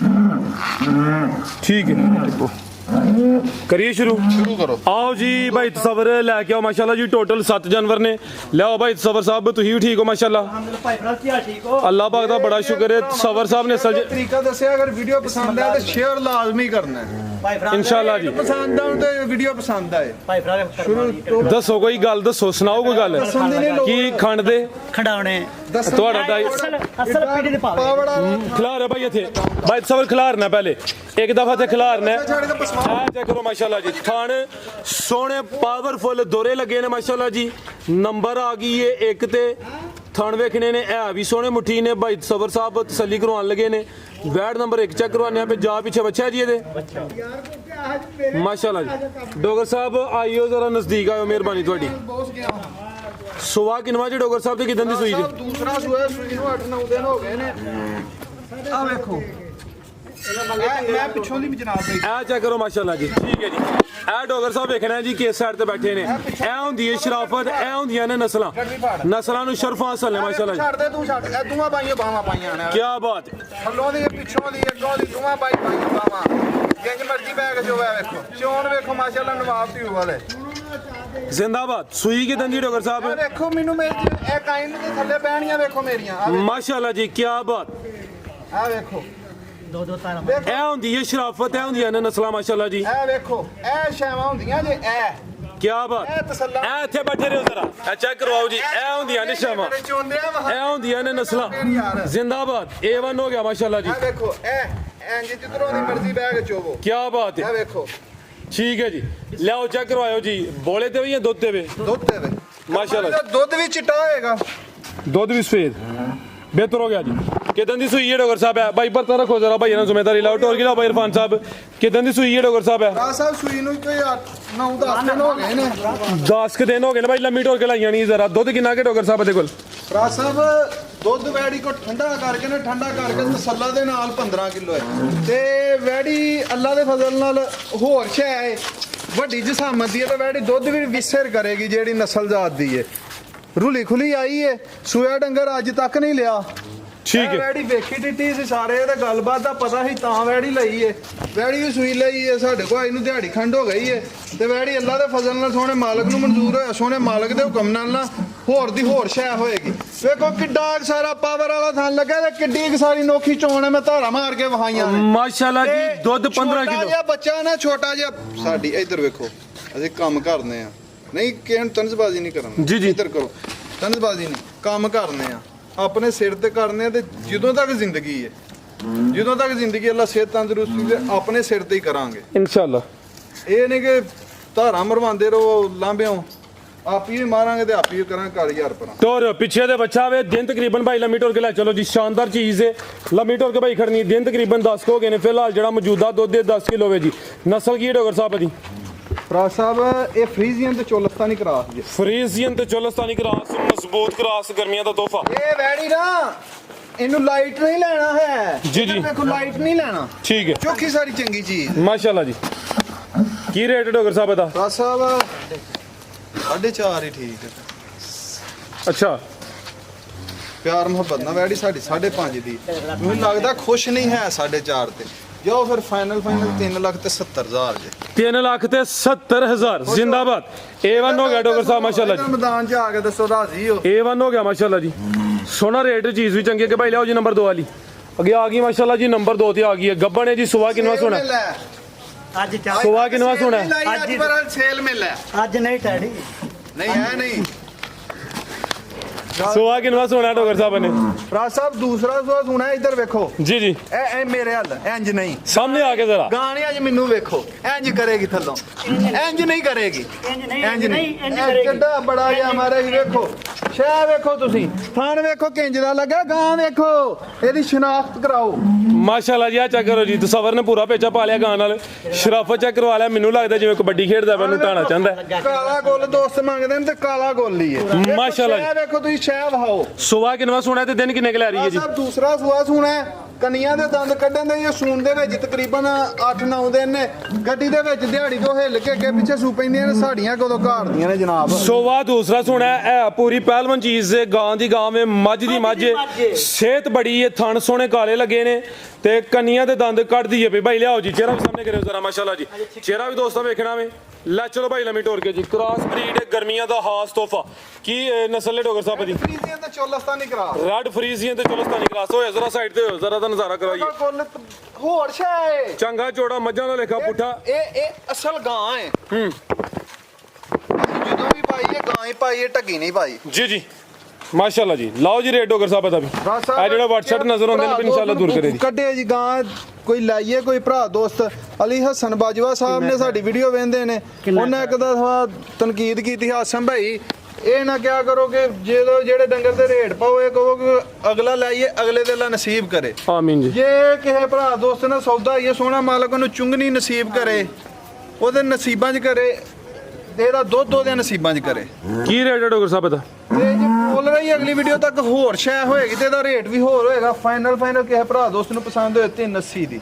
ਠੀਕ ਹੈ, ਕਰੀਏ ਸ਼ੁਰੂ ਕਰੋ। ਆਓ ਜੀ ਭਾਈ ਤਸਵਰ ਲੈ ਕੇ ਆਓ। ਮਾਸ਼ਾਅੱਲਾ ਜੀ ਟੋਟਲ 7 ਜਾਨਵਰ ਨੇ। ਲਿਆਓ ਭਾਈ ਤਸਵਰ ਸਾਹਿਬ, ਤੁਸੀਂ ਵੀ ਠੀਕ ਹੋ ਮਾਸ਼ਾਅੱਲਾ? ਅੱਲਾਹ ਪਾਕ ਦਾ ਬੜਾ ਸ਼ੁਕਰ ਹੈ। ਤਸਵਰ ਸਾਹਿਬ ਨੇ ਤਰੀਕਾ ਦੱਸਿਆ, ਅਗਰ ਵੀਡੀਓ ਪਸੰਦ ਆਏ ਤਾਂ ਸ਼ੇਅਰ ਲਾਜ਼ਮੀ ਕਰਨਾ ਹੈ ਇਨਸ਼ਾਅੱਲਾ ਜੀ। ਪਸੰਦ ਆਉਣ ਤੇ ਵੀਡੀਓ ਪਸੰਦ ਆਏ ਸ਼ੁਰੂ ਤੋਂ ਦੱਸੋ, ਕੋਈ ਗੱਲ ਦੱਸੋ, ਸੁਣਾਓ ਕੋਈ ਗੱਲ। ਕੀ ਖੰਡ ਦੇ ਖੰਡਾਉਣੇ ਤੁਹਾਡਾ ਅਸਲ ਪੀੜੀ ਦੇ ਪਾਵੇ ਖਿਲਾਰ ਹੈ ਭਾਈ ਇੱਥੇ। ਭਾਈ ਤਸਵਰ ਖਿਲਾਰਨਾ, ਪਹਿਲੇ ਇੱਕ ਦਫਾ ਤੇ ਖਿਲਾਰਨਾ। ਆ ਚੈੱਕ ਕਰੋ ਮਾਸ਼ਾਅੱਲਾ ਜੀ, ਥਣ ਸੋਹਣੇ ਪਾਵਰਫੁੱਲ ਦੋਰੇ ਲੱਗੇ ਨੇ ਮਾਸ਼ਾਅੱਲਾ ਜੀ। ਨੰਬਰ ਆ ਗਈ ਏ 1 ਤੇ ਥਣ ਵੇਖਣੇ ਨੇ, ਇਹ ਵੀ ਸੋਹਣੇ ਮੁੱਠੀ ਨੇ। ਭਾਈ ਤਸਵਰ ਸਾਹਿਬ ਤਸੱਲੀ ਕਰਵਾਉਣ ਲੱਗੇ ਨੇ। ਵੈਟ ਨੰਬਰ 1 ਚੈੱਕ ਕਰਵਾਉਂਦੇ ਆ। ਜਾ ਪਿੱਛੇ ਬੱਚਾ ਜੀ ਇਹਦੇ ਮਾਸ਼ਾਅੱਲਾ ਜੀ। ਡੋਗਰ ਸਾਹਿਬ ਆਇਓ ਜਰਾ ਨਜ਼ਦੀਕ ਆਇਓ, ਮਿਹਰਬਾਨੀ ਤੁਹਾਡੀ। ਸੁਆ ਕਿਨਵਾ ਜੀ ਡੋਗਰ ਸਾਹਿਬ ਤੇ ਕਿਦਾਂ ਦੀ ਸੂਈ ਜੀ? ਦੂਸਰਾ ਸੂਆ ਸੂਈ ਨੂੰ 8-9 ਦਿਨ ਹੋ ਗਏ ਨੇ। ਆ ਵੇਖੋ, ਮੈਂ ਪਿੱਛੋਂ ਦੀ ਵੀ ਜਨਾਬ ਬਈ ਇਹ ਚੈੱਕ ਕਰੋ ਮਾਸ਼ਾਅੱਲਾ ਜੀ। ਠੀਕ ਹੈ ਜੀ, ਇਹ ਡੋਗਰ ਸਾਹਿਬ ਵੇਖਣਾ ਜੀ ਕਿਸ ਸਾਈਡ ਤੇ ਬੈਠੇ ਨੇ। ਇਹ ਹੁੰਦੀ ਹੈ ਸ਼ਰਾਫਤ, ਇਹ ਹੁੰਦੀਆਂ ਨੇ ਨਸਲਾਂ ਨੂੰ ਸ਼ਰਫਾਂ ਹਾਸਲ ਨੇ ਮਾਸ਼ਾਅੱਲਾ ਜੀ। ਛੱਡ ਦੇ ਤੂੰ, ਛੱਡ ਇਹ ਦੋਵਾਂ ਬਾਈਆਂ ਬਾਹਾਂ ਪਾਈਆਂ ਨੇ। ਕੀ ਬਾਤ, ਥੱਲੋਂ ਦੀ ਪਿੱਛੋਂ ਦੀ ਅੱਗੋਂ ਦੀ ਦੋਵਾਂ ਪਾਈਆਂ ਬਾਹਾਂ, ਜਿੰਜ ਮਰਜ਼ੀ ਬੈਗ ਜੋ ਹੈ। ਵੇਖੋ ਚੋਣ ਵੇਖੋ ਮਾਸ਼ਾਅੱਲਾ, ਨਵਾਬ ਧੀਊ ਵਾਲੇ ਜ਼ਿੰਦਾਬਾਦ। ਸੂਈ ਕਿਦਾਂ ਦੀ ਡੋਗਰ ਸਾਹਿਬ? ਵੇਖੋ ਮੈਨੂੰ ਮੇਰੀ ਇਹ ਕਾਇਨ ਦੇ ਥੱਲੇ ਪੈਣੀਆਂ ਵੇਖੋ ਮੇਰੀਆਂ। ਮਾਸ਼ਾਅੱਲਾ ਜੀ, ਕੀ ਬਾਤ। ਆ ਵੇਖੋ, ਦੋ ਤਾਰਾਂ ਇਹ ਹੁੰਦੀ ਹੈ ਸ਼ਰਾਫਤ, ਇਹ ਹੁੰਦੀਆਂ ਨੇ ਨਸਲਾਂ ਮਾਸ਼ਾਅੱਲਾ ਜੀ। ਇਹ ਵੇਖੋ, ਇਹ ਸ਼ੈਵਾਂ ਹੁੰਦੀਆਂ ਜੇ। ਇਹ ਕੀ ਬਾਤ। ਇਹ ਇੱਥੇ ਬੈਠੇ ਰਹੋ ਜ਼ਰਾ, ਇਹ ਚੈੱਕ ਕਰਵਾਓ ਜੀ। ਇਹ ਹੁੰਦੀਆਂ ਨੇ ਸ਼ੈਵਾਂ, ਇਹ ਹੁੰਦੀਆਂ ਨੇ ਨਸਲਾਂ। ਜ਼ਿੰਦਾਬਾਦ, A1 ਹੋ ਗਿਆ ਮਾਸ਼ਾਅੱਲਾ ਜੀ। ਇਹ ਵੇਖੋ, ਇਹ ਇੰਜ ਜਿੱਧਰੋਂ ਦੀ ਮਰਜ਼ੀ ਬੈਗ ਚੋਵੋ। ਕੀ ਬਾਤ ਹੈ। ਇਹ ਵੇਖੋ, ਠੀਕ ਹੈ ਜੀ, ਲਿਆਓ ਚੈੱਕ ਕਰਵਾਇਓ ਜੀ। ਬੋਲੇ ਤੇ ਵੀ ਜਾਂ ਦੁੱਧ ਤੇ ਵੀ? ਦੁੱਧ ਤੇ ਵੇ ਮਾਸ਼ਾਅੱਲਾ। ਦੁੱਧ ਵੀ ਚਿੱਟਾ ਹੋਏਗਾ, ਦੁੱਧ ਵੀ ਸਫੇਦ, ਬਿਹਤਰ ਹੋ ਗਿਆ ਜੀ। ਕਿਦਾਂ ਦੀ ਸੂਈ ਹੈ ਡੋਗਰ ਸਾਹਿਬ? ਹੈ ਭਾਈ ਬਰਤਨ ਰੱਖੋ ਜ਼ਰਾ, ਭਾਈ ਇਹਨਾਂ ਜ਼ਿੰਮੇਦਾਰੀ ਲਾਓ। ਟੋਰ ਲਾਓ ਭਾਈ ਇਰਫਾਨ ਸਾਹਿਬ, ਕਿਦਾਂ ਦੀ ਸੂਈ ਹੈ ਡੋਗਰ ਸਾਹਿਬ? ਹੈ ਰਾਜ ਸਾਹਿਬ ਸੂਈ ਨੂੰ ਕੋਈ 9-10 ਦਿਨ ਹੋ ਗਏ ਨੇ। 10 ਦਿਨ ਹੋ ਗਏ ਨੇ ਭਾਈ, ਲੰਮੀ ਟੋਰ ਕੇ ਲਾਈਆਂ ਨਹੀਂ ਜ਼ਰਾ। ਦੁੱਧ ਕਿੰਨਾ ਕਿ ਡੋਗਰ ਸਾਹਿਬ ਦੇ ਕੋਲ? ਰਾਜ ਸਾਹਿਬ ਦੁੱਧ ਵੈੜੀ ਕੋ ਠੰਡਾ ਕਰਕੇ ਤਸੱਲਾ ਦੇ ਨਾਲ 15 ਕਿਲੋ ਹੈ। ਤੇ ਵੈੜੀ ਅੱਲਾ ਦੇ ਫਜ਼ਲ ਨਾਲ ਹੋਰ ਸ਼ੈ ਹੈ, ਵੱਡੀ ਜਸਾਮਤ ਦੀ ਹੈ। ਤੇ ਵੈੜੀ ਦੁੱਧ ਵੀ ਵਿਸਰ ਕਰੇਗੀ, ਜਿਹੜੀ ਨਸਲ ਜ਼ਾਤ ਦੀ ਹੈ। ਰੁਲੀ ਖੁਲੀ ਆਈ ਹੈ, ਸੂਆ ਡੰਗਰ ਅੱਜ ਤੱਕ ਨਹੀਂ ਲਿਆ। ਠੀਕ ਹੈ, ਵੈੜੀ ਵੇਖੀ ਟਿੱਟੀ ਸੀ ਸਾਰੇ, ਇਹਦੇ ਗੱਲਬਾਤ ਦਾ ਪਤਾ ਸੀ ਤਾਂ ਵੈੜੀ ਲਈ ਏ। ਵੈੜੀ ਵੀ ਸੂਈ ਲਈ ਏ, ਸਾਡੇ ਕੋਲ ਇਹਨੂੰ ਦਿਹਾੜੀ ਖੰਡ ਹੋ ਗਈ ਏ। ਤੇ ਵੈੜੀ ਅੱਲਾ ਦੇ ਫਜ਼ਲ ਨਾਲ ਸੋਹਣੇ ਮਾਲਕ ਨੂੰ ਮਨਜ਼ੂਰ ਹੋਇਆ, ਸੋਹਣੇ ਮਾਲਕ ਦੇ ਹੁਕਮ ਨਾਲ ਨਾ ਹੋਰ ਦੀ ਹੋਰ ਸ਼ੈ ਹੋਏਗੀ। ਵੇਖੋ ਕਿੱਡਾ ਸਾਰਾ ਪਾਵਰ ਵਾਲਾ ਥਣ ਲੱਗਾ ਤੇ ਕਿੱਡੀ ਸਾਰੀ ਨੋਖੀ ਚੋਣ ਹੈ। ਮੈਂ ਧਾਰਾ ਮਾਰ ਕੇ ਵਹਾਈਆਂ ਨੇ ਮਾਸ਼ਾਅੱਲਾ ਜੀ। ਦੁੱਧ 15 ਕਿਲੋ। ਜਿਹਾ ਬੱਚਾ ਨਾ ਛੋਟਾ ਜਿਹਾ। ਸਾਡੀ ਇੱਧਰ ਵੇਖੋ, ਅਸੀਂ ਕੰਮ ਕਰਨੇ ਆ, ਨਹੀਂ ਕਿਸੇ ਨੂੰ ਤਨਜ਼ਬਾਜ਼ੀ ਨਹੀਂ ਕਰਨਾ ਜੀ। ਇੱਧਰ ਕਰੋ, ਤਨਜ਼ਬਾਜ਼ੀ ਨਹੀਂ, ਕੰਮ ਕਰਨੇ ਆ, ਆਪਣੇ ਸਿਰ ਤੇ ਕਰਨੇ ਆ। ਤੇ ਜਦੋਂ ਤੱਕ ਜ਼ਿੰਦਗੀ ਹੈ, ਜਦੋਂ ਤੱਕ ਜ਼ਿੰਦਗੀ ਅੱਲਾ ਸਿਹਤ ਤੰਦਰੁਸਤੀ ਦੇ ਆਪਣੇ ਸਿਰ ਤੇ ਹੀ ਕਰਾਂਗੇ ਇਨਸ਼ਾਅੱਲਾ। ਇਹ ਨਹੀਂ ਕਿ ਧਾਰਾਂ ਮਰਵਾਉਂਦੇ ਰਹੋ ਲਾਂਭਿਓ, ਆਪ ਹੀ ਮਾਰਾਂਗੇ ਤੇ ਆਪ ਹੀ ਕਰਾਂਗੇ ਘਰ ਯਾਰ ਪਰਾਂ। ਟੋਰ ਪਿੱਛੇ ਦੇ ਬੱਚਾ ਵੇ ਦਿਨ ਤਕਰੀਬਨ ਭਾਈ ਲੰਮੀ ਟੋਰ ਕੇ ਲੈ ਚਲੋ ਜੀ। ਸ਼ਾਨਦਾਰ ਚੀਜ਼ ਹੈ, ਲੰਮੀ ਟੋਰ ਕੇ ਭਾਈ ਖੜਨੀ। ਦਿਨ ਤਕਰੀਬਨ 10 ਹੋ ਗਏ ਨੇ ਫਿਲਹਾਲ। ਜਿਹੜਾ ਮੌਜੂਦਾ ਦੁੱਧ 10 ਕਿਲੋ ਵੇ ਜੀ। ਨਸਲ ਕੀ ਹੈ ਡੋਗਰ ਸਾਹਿਬ ਦੀ? ਫਰਾਜ ਸਾਹਿਬ ਇਹ ਫਰੀਜ਼ੀਅਨ ਤੇ ਚੋਲਸਤਾਨੀ ਕਰਾਸ ਜੀ। ਫਰੀਜ਼ੀਅਨ ਤੇ ਚੋਲਸਤਾਨੀ ਕਰਾਸ, ਮਜ਼ਬੂਤ ਕਰਾਸ, ਗਰਮੀਆਂ ਦਾ ਤੋਹਫਾ। ਇਹ ਵੈੜੀ ਨਾ ਇਹਨੂੰ ਲਾਈਟ ਨਹੀਂ ਲੈਣਾ ਹੈ ਜੀ, ਜੀ। ਦੇਖੋ ਲਾਈਟ ਨਹੀਂ ਲੈਣਾ ਠੀਕ ਹੈ ਚੋਖੀ ਸਾਰੀ ਚੰਗੀ ਚੀਜ਼ ਮਾਸ਼ਾਅੱਲਾ ਜੀ। ਕੀ ਰੇਟ ਡੋਗਰ ਸਾਹਿਬ ਇਹਦਾ? ਬਸ ਸਾਹਿਬ 4.5 ਹੀ ਠੀਕ ਹੈ ਅੱਛਾ ਪਿਆਰ ਮੁਹੱਬਤ ਨਾਲ ਵੈੜੀ ਸਾਡੀ 5.5 ਦੀ ਮੈਨੂੰ ਲੱਗਦਾ ਖੁਸ਼ ਨਹੀਂ ਹੈ 4.5 ਤੇ ਜੋ ਫਿਰ ਫਾਈਨਲ 3,70,000 ਜੇ 3,70,000 ਜ਼ਿੰਦਾਬਾਦ। A1 ਹੋ ਗਿਆ ਡੋਗਰ ਸਾਹਿਬ ਮਾਸ਼ਾਅੱਲਾ ਜੀ। ਮੈਦਾਨ 'ਚ ਆ ਕੇ ਦੱਸੋ ਰਾਜ਼ੀ ਹੋ A1 ਹੋ ਗਿਆ ਮਾਸ਼ਾਅੱਲਾ ਜੀ। ਸੋਨਾ ਰੇਟ ਚੀਜ਼ ਵੀ ਚੰਗੀ ਕਿ ਭਾਈ ਲਿਆਓ ਜੀ ਨੰਬਰ 2 ਵਾਲੀ ਅੱਗੇ ਆ ਗਈ ਮਾਸ਼ਾਅੱਲਾ ਜੀ। ਨੰਬਰ 2 ਤੇ ਆ ਗਈ ਹੈ ਗੱਬਣ ਹੈ ਜੀ। ਸੁਆ ਕਿੰਨਾ ਸੋਨਾ ਅੱਜ ਚਾਹ ਸੁਆ ਕਿੰਨਾ ਸੋਨਾ ਅੱਜ ਪਰ ਸੇਲ ਮਿਲ ਹੈ ਅੱਜ ਨਹੀਂ ਟੈਡੀ ਨਹੀਂ ਹੈ ਨਹੀਂ ਸੁਆ ਕਿੰਨਾ ਸੋਨਾ ਡੋਗਰ ਸਾਹਿਬ ਨੇ? ਰਾਜ ਸਾਹਿਬ ਦੂਸਰਾ ਸਵਾ ਸੁਣਾ ਇੱਧਰ ਵੇਖੋ ਜੀ ਜੀ ਇਹ ਮੇਰੇ ਹੱਲ ਇੰਜ ਨਹੀਂ ਸਾਹਮਣੇ ਆ ਕੇ ਜ਼ਰਾ ਗਾਣੇ ਅੱਜ ਮੈਨੂੰ ਵੇਖੋ ਇੰਜ ਕਰੇਗੀ ਥੱਲੋਂ ਇੰਜ ਨਹੀਂ ਕਰੇਗੀ ਇੰਜ ਨਹੀਂ ਕਿੱਡਾ ਬੜਾ ਜਿਹਾ ਮਾਰੇ ਵੇਖੋ ਸ਼ਹਿ ਵੇਖੋ ਤੁਸੀਂ ਥਾਨ ਵੇਖੋ ਕਿੰਜ ਦਾ ਲੱਗਾ ਗਾਂ ਵੇਖੋ ਇਹਦੀ ਸ਼ਨਾਖਤ ਕਰਾਓ ਮਾਸ਼ਾਅੱਲਾ ਜੀ। ਆ ਚੈੱਕ ਕਰੋ ਜੀ ਤਸਵਰ ਨੇ ਪੂਰਾ ਪੇਚਾ ਪਾ ਲਿਆ ਗਾਂ ਨਾਲ। ਸ਼ਰਾਫਤ ਚੈੱਕ ਕਰਵਾ ਲਿਆ। ਮੈਨੂੰ ਲੱਗਦਾ ਜਿਵੇਂ ਕਬੱਡੀ ਖੇਡਦਾ ਮੈਨੂੰ ਢਾਣਾ ਚਾਹੁੰਦਾ ਹੈ। ਕਾਲਾ ਗੁੱਲ ਦੋਸਤ ਮੰਗਦੇ ਨੇ ਤੇ ਕਾਲਾ ਗੁੱਲ ਹੀ ਹੈ ਮਾਸ਼ਾਅੱਲਾ ਸ਼ਹਿ ਵੇਖੋ ਤੁਸੀਂ ਸ਼ਹਿ ਵਹਾਓ ਸੁਆ ਕਿੰਨਾ ਸੋਨਾ ਤੇ ਦਿਨ ਕਿੰਨੇ ਕੁ ਲੈ ਰਹੀ ਹੈ ਜੀ? ਸਭ ਦੂਸਰਾ ਸੁਆ ਸੁਣਾ ਕਨੀਆਂ ਦੇ ਦੰਦ ਕੱਢਣ ਦੇ ਇਹ ਸੂਣ ਦੇ ਵਿੱਚ ਤਕਰੀਬਨ 8-9 ਦਿਨ ਨੇ ਗੱਡੀ ਦੇ ਵਿੱਚ ਦਿਹਾੜੀ ਤੋਂ ਹਿੱਲ ਕੇ ਅੱਗੇ ਪਿੱਛੇ ਸੂ ਪੈਂਦੀਆਂ ਨੇ ਸਾਡੀਆਂ ਕਦੋਂ ਘਾੜਦੀਆਂ ਨੇ ਜਨਾਬ ਸੋਵਾ ਦੂਸਰਾ ਸੋਨਾ ਹੈ ਪੂਰੀ ਪਹਿਲਵਾਨ ਚੀਜ਼ ਹੈ। ਗਾਂ ਦੀ ਗਾਂ ਵੇ ਮੱਝ ਦੀ ਮੱਝ ਸਿਹਤ ਬੜੀ ਹੈ। ਥਣ ਸੋਹਣੇ ਕਾਲੇ ਲੱਗੇ ਨੇ ਤੇ ਕੰਨੀਆਂ ਦੇ ਦੰਦ ਕੱਢਦੀ ਹੈ। ਭਾਈ ਲਿਆਓ ਜੀ ਚਿਹਰਾ ਵੀ ਸਾਹਮਣੇ ਕਰਿਓ ਜ਼ਰਾ ਮਾਸ਼ਾਅੱਲਾ ਜੀ। ਚਿਹਰਾ ਵੀ ਦੋਸਤਾਂ ਵੇਖਣਾ ਵੇ। ਲੈ ਚਲੋ ਭਾਈ ਲੰਮੀ ਟੋਰ ਕੇ ਜੀ। ਕ੍ਰਾਸ ਬਰੀਡ ਗਰਮੀਆਂ ਦਾ ਖਾਸ ਤੋਹਫਾ ਕੀ ਨਸਲ ਹੈ ਡੋਗਰ ਸਾਹਿਬ ਦੀ? ਫਰੀਜ਼ੀਅਨ ਤੇ ਚੋਲਸਤਾਨੀ ਕਰਾ ਰੈਡ ਫਰੀਜ਼ੀਅਨ ਤੇ ਚੋਲਸਤਾਨੀ ਕ੍ਰਾਸ ਹੋਇਆ ਜ਼ਰਾ ਸਾਈਡ ਤੇ ਹੋਇਆ ਜ਼ਰਾ ਦਾ ਨਜ਼ਾਰਾ ਕਰਾਈਏ। ਕੁੱਲ ਹੋਰ ਸ਼ੈ ਚੰਗਾ ਚੋੜਾ ਮੱਝਾਂ ਦਾ ਲੇਖਾ ਪੁੱਠਾ ਇਹ ਅਸਲ ਗਾਂ ਹੈ ਜਦੋਂ ਵੀ ਪਾਈ ਇਹ ਗਾਂ ਹੀ ਪਾਈ ਇਹ ਢੱਗੀ ਨਹੀਂ ਪਾਈ ਜੀ ਜੀ ਮਾਸ਼ਾਅੱਲਾ ਜੀ। ਲਾਓ ਜੀ ਰੇਟ ਡੋਗਰ ਸਾਹਿਬ ਦਾ ਵੀ ਆ ਜਿਹੜਾ WhatsApp ਨਜ਼ਰ ਆਉਂਦੇ ਨੇ ਇਨਸ਼ਾਅੱਲਾ ਦੂਰ ਕਰੇ ਜੀ। ਕੱਢੇ ਜੀ ਗਾਂ ਕੋਈ ਲਾਈਏ ਕੋਈ ਭਰਾ ਦੋਸਤ ਅਲੀ ਹਸਨ ਬਾਜਵਾ ਸਾਹਿਬ ਨੇ ਸਾਡੀ ਵੀਡੀਓ ਵੇਖਦੇ ਨੇ ਉਹਨੇ ਇੱਕ ਦਫਾ ਤਨਕੀਦ ਕੀਤੀ ਹਾਸਮ ਭਾਈ ਇਹ ਨਾ ਕਿਹਾ ਕਰੋ ਕਿ ਜਦੋਂ ਜਿਹੜੇ ਡੰਗਰ ਦੇ ਰੇਟ ਪਾਓ ਇਹ ਕਹੋ ਕਿ ਅਗਲਾ ਲਾਈਏ ਅਗਲੇ ਦੇ ਲਾ ਨਸੀਬ ਕਰੇ ਆਮੀਨ ਜੀ। ਜੇ ਕਿਸੇ ਭਰਾ ਦੋਸਤ ਨੇ ਸੌਦਾ ਇਹ ਸੋਹਣਾ ਮਾਲਕ ਉਹਨੂੰ ਚੁੰਗਣੀ ਨਸੀਬ ਕਰੇ ਉਹਦੇ ਨਸੀਬਾਂ 'ਚ ਕਰੇ ਇਹਦਾ ਦੁੱਧ ਉਹਦੇ ਨਸੀਬਾਂ 'ਚ ਕਰੇ। ਕੀ ਰੇਟ ਹੈ ਡੋਗਰ ਸਾਹਿਬ ਦਾ? ਤੇ ਜੇ ਬੋਲ ਰਹੀ ਅਗਲੀ ਵੀਡੀਓ ਤੱਕ ਹੋਰ ਸ਼ੈ ਹੋਏਗੀ ਤੇ ਇਹਦਾ ਰੇਟ ਵੀ ਹੋਰ ਹੋਏਗਾ। ਫਾਈਨਲ ਕਿਸੇ ਭਰਾ ਦੋਸਤ ਨੂੰ ਪਸੰਦ ਹੋਏ 380 ਦੀ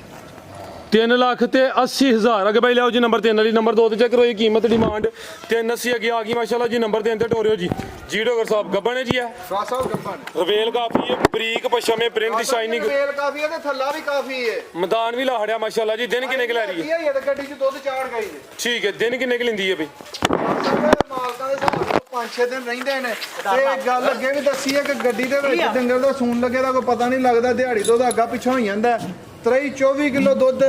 3,80,000 ਅਗੇ ਭਾਈ ਲਿਆਓ ਜੀ ਨੰਬਰ 3 ਵਾਲੀ। ਨੰਬਰ 2 ਤੇ ਚੈੱਕ ਕਰੋ ਇਹ ਕੀਮਤ ਡਿਮਾਂਡ 380 ਅੱਗੇ ਆ ਗਈ ਮਾਸ਼ਾਅੱਲਾ ਜੀ। ਨੰਬਰ 3 ਤੇ ਟੋਰਿਓ ਜੀ। ਜੀ ਡੋਗਰ ਸਾਹਿਬ ਗੱਬਣ ਹੈ ਜੀ ਆ ਸਾਹਿਬ ਗੱਪਾਂ ਰਵੇਲ ਕਾਫੀ ਹੈ ਬਰੀਕ ਪਸ਼ਮੇ ਪ੍ਰਿੰਟ ਦੀ ਸ਼ਾਈਨਿੰਗ ਰੇਲ ਕਾਫੀ ਹੈ ਤੇ ਥੱਲਾ ਵੀ ਕਾਫੀ ਹੈ ਮੈਦਾਨ ਵੀ ਲਾਹੜਿਆ ਮਾਸ਼ਾਅੱਲਾ ਜੀ। ਦਿਨ ਕਿੰਨੇ ਕੁ ਲੈ ਰਹੀ ਹੈ? ਇਹ ਗੱਡੀ 'ਚ ਦੁੱਧ ਚਾੜ ਗਈ ਨੇ ਠੀਕ ਹੈ ਦਿਨ ਕਿੰਨੇ ਕੁ ਲੈਂਦੀ ਹੈ ਬਈ? ਮਾਲਕਾਂ ਦੇ ਹਿਸਾਬ ਨਾਲ 5-6 ਦਿਨ ਰਹਿੰਦੇ ਨੇ ਤੇ ਗੱਲ ਅੱਗੇ ਵੀ ਦੱਸੀ ਹੈ ਕਿ ਗੱਡੀ ਦੇ ਵਿੱਚ ਡੰਗਰ ਦਾ ਸੂਣ ਲੱਗੇ ਦਾ ਕੋਈ ਪਤਾ ਨਹੀਂ ਲੱਗਦਾ ਦਿਹਾੜੀ ਤੋਂ ਅੱਗਾ ਪਿੱਛੋਂ ਹੀ ਜਾਂਦਾ 23-24 ਕਿਲੋ ਦੁੱਧ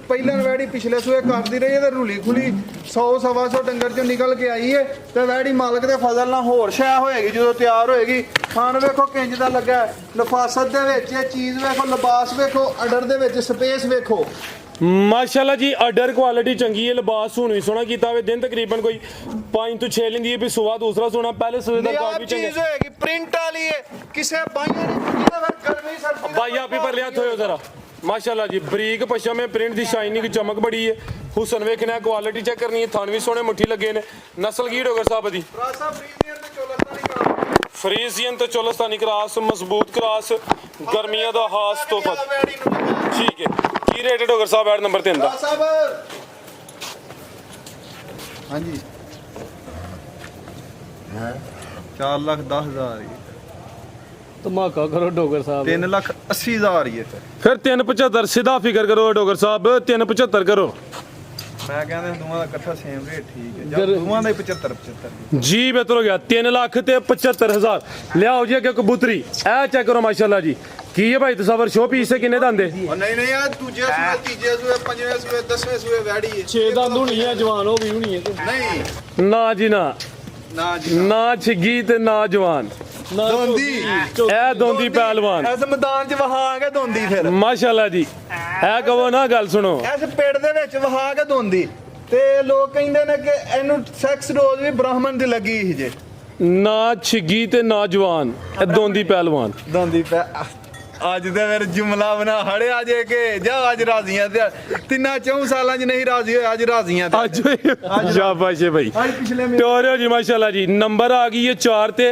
ਪਹਿਲਾਂ ਵੈੜੀ ਪਿਛਲੇ ਸੂਏ ਕਰਦੀ ਰਹੀ ਹੈ ਤੇ ਰੂਲੀ ਖੁਲੀ 100-125 ਡੰਗਰ ਚੋਂ ਨਿਕਲ ਕੇ ਆਈ ਹੈ ਤੇ ਵੈੜੀ ਮਾਲਕ ਦੇ ਫਜ਼ਲ ਨਾਲ ਹੋਰ ਸ਼ੈ ਹੋਏਗੀ ਜਦੋਂ ਤਿਆਰ ਹੋਏਗੀ। ਖਾਣ ਵੇਖੋ ਕਿੰਜ ਦਾ ਲੱਗਾ ਲਫਾਸਤ ਦੇ ਵਿੱਚ ਇਹ ਚੀਜ਼ ਵੇਖੋ ਲਿਬਾਸ ਵੇਖੋ ਅਡਰ ਦੇ ਵਿੱਚ ਸਪੇਸ ਵੇਖੋ ਮਾਸ਼ਾਅੱਲਾ ਜੀ। ਆਰਡਰ ਕੁਆਲਿਟੀ ਚੰਗੀ ਹੈ। ਲਿਬਾਸ ਹੁਣ ਵੀ ਸੋਹਣਾ ਕੀਤਾ ਹੋਵੇ। ਦਿਨ ਤਕਰੀਬਨ ਕੋਈ 5 ਤੋਂ 6 ਲੈਂਦੀ ਹੈ ਵੀ ਸੁਆ ਦੂਸਰਾ ਸੋਹਣਾ ਪਹਿਲੇ ਸੂਏ ਦਾ ਕਾਫੀ ਚੀਜ਼ ਚੰਗਾ ਹੋਏਗੀ ਪ੍ਰਿੰਟ ਵਾਲੀ ਹੈ ਕਿਸੇ ਬਾਈਆਂ ਨੇ ਜਿਹਦੇ ਫਿਰ ਗਰਮੀ ਸਰਦੀ ਭਾਈ ਆਪ ਹੀ ਪਰ ਲਿਆ ਥੋਇਓ ਜ਼ਰਾ ਮਾਸ਼ਾਅੱਲਾ ਜੀ। ਬਰੀਕ ਪਸ਼ਮ ਹੈ ਪ੍ਰਿੰਟ ਦੀ ਸ਼ਾਈਨਿੰਗ ਚਮਕ ਬੜੀ ਹੈ। ਹੁਸਨ ਵੇਖਣਾ ਕੁਆਲਿਟੀ ਚੈੱਕ ਕਰਨੀ ਹੈ। ਥਣ ਵੀ ਸੋਹਣੇ ਮੁੱਠੀ ਲੱਗੇ ਨੇ। ਨਸਲ ਕੀ ਡੋਗਰ ਸਾਹਿਬ ਦੀ? ਰਾਸਾ ਫਰੀਜ਼ੀਅਨ ਤੇ ਚੋਲਸਤਾਨੀ ਕਰਾ ਫਰੀਜ਼ੀਅਨ ਤੇ ਚੋਲਸਤਾਨੀ ਕ੍ਰਾਸ ਮਜ਼ਬੂਤ ਕ੍ਰਾਸ ਗਰਮੀਆਂ ਦਾ ਖਾਸ ਤੋਹਫਾ। ਠੀਕ ਹੈ ਕੀ ਰੇਟ ਹੈ ਡੋਗਰ ਸਾਹਿਬ ਐਡ ਨੰਬਰ 3 ਦਾ? ਸਾਹਿਬ ਹਾਂਜੀ 4,10,000 ਧਮਾਕਾ ਕਰੋ ਡੋਗਰ ਸਾਹਿਬ 3,80,000 ਹੀ ਹੈ ਫਿਰ 375 ਸਿੱਧਾ ਫਿਕਰ ਕਰੋ ਡੋਗਰ ਸਾਹਿਬ 375 ਕਰੋ। ਮੈਂ ਕਹਿੰਦਾ ਦੋਵਾਂ ਦਾ ਇਕੱਠਾ ਸੇਮ ਰੇਟ ਠੀਕ ਹੈ ਜਾਂ ਦੋਵਾਂ ਦਾ 75 ਜੀ ਬਿਹਤਰ ਹੋ ਗਿਆ 3,75,000 ਲਿਆਓ ਜੀ ਅੱਗੇ ਕਬੂਤਰੀ ਇਹ ਚੈੱਕ ਕਰੋ ਮਾਸ਼ਾਅੱਲਾ ਜੀ। ਕੀ ਹੈ ਭਾਈ ਤਸਵਰ ਸ਼ੋ ਪੀਸ ਹੈ ਕਿੰਨੇ ਦੰਦੇ? ਨਹੀਂ ਯਾਰ ਦੂਜੇ ਸੂਏ ਤੀਜੇ ਸੂਏ ਪੰਜਵੇਂ ਸੂਏ 10ਵੇਂ ਸੂਏ ਵੈੜੀ ਹੈ 6 ਦੰਦ ਹੋਣੀ ਹੈ ਜਵਾਨ ਹੋ ਵੀ ਹੋਣੀ ਹੈ ਨਹੀਂ ਨਾ ਜੀ ਨਾ ਨਾ ਛਿੱਗੀ ਤੇ ਨਾ ਜਵਾਨ ਦੋਂਦੀ ਇਹ ਦੋਂਦੀ ਪਹਿਲਵਾਨ ਇਸ ਮੈਦਾਨ 'ਚ ਵਹਾਂਗੇ ਦੋਂਦੀ ਫਿਰ ਮਾਸ਼ਾਅੱਲਾ ਜੀ। ਇਹ ਕਹੋ ਨਾ ਗੱਲ ਸੁਣੋ ਇਸ ਪਿੰਡ ਦੇ ਵਿੱਚ ਵਹਾ ਕੇ ਦੋਂਦੀ ਤੇ ਲੋਕ ਕਹਿੰਦੇ ਨੇ ਕਿ ਇਹਨੂੰ ਸੈਕਸ ਡੋਜ਼ ਵੀ ਬ੍ਰਾਹਮਣ ਦੀ ਲੱਗੀ ਸੀ ਜੇ ਨਾ ਛਿੱਗੀ ਤੇ ਨਾ ਜਵਾਨ ਇਹ ਦੋਂਦੀ ਪਹਿਲਵਾਨ ਦੋਂਦੀ ਅੱਜ ਤੇ ਫਿਰ ਜੁਮਲਾ ਬਣਾ ਹੜਿਆ ਜੇ ਕਿ ਜਾ ਅੱਜ ਰਾਜ਼ੀਆਂ ਤੇ 3-4 ਸਾਲਾਂ 'ਚ ਨਹੀਂ ਰਾਜ਼ੀ ਹੋਇਆ ਅੱਜ ਰਾਜ਼ੀਆਂ ਤੇ ਅੱਜ ਸ਼ਾਬਾਸ਼ ਹੈ ਭਾਈ ਅੱਜ ਪਿਛਲੇ ਟੋਰਿਓ ਜੀ ਮਾਸ਼ਾਅੱਲਾ ਜੀ। ਨੰਬਰ ਆ ਗਈ ਹੈ 4 ਤੇ